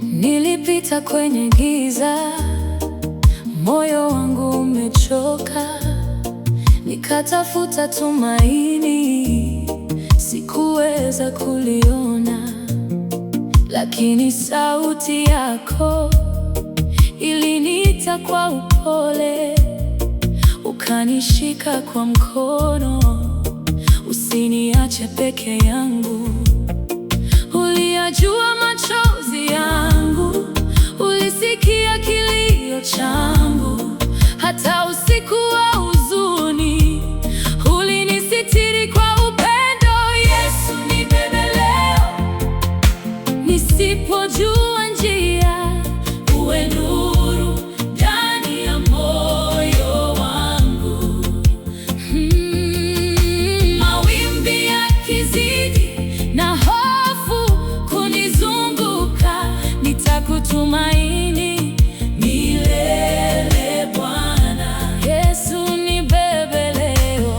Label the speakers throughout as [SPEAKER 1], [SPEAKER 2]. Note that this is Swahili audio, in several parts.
[SPEAKER 1] Nilipita kwenye giza, moyo wangu umechoka, nikatafuta tumaini, sikuweza kuliona, lakini sauti yako iliniita kwa upole, ukanishika kwa mkono, usiniache peke yangu. Uliyajua machozi yangu, ulisikia kilio changu, hata usiku wa huzuni ulinisitiri kwa upendo. Yesu, nibebe leo, nisipojua njia, uwe nuru ndani ya moyo wangu. Mawimbi yakizidi na hofu kunizunguka, nitakutumaini milele Bwana. Yesu, nibebe leo.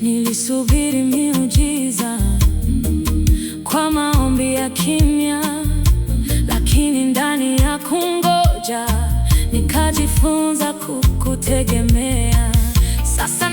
[SPEAKER 1] Nilisubiri miujiza kwa maombi ya kimya, lakini ndani ya kungoja nikajifunza kukutegemea. Sasa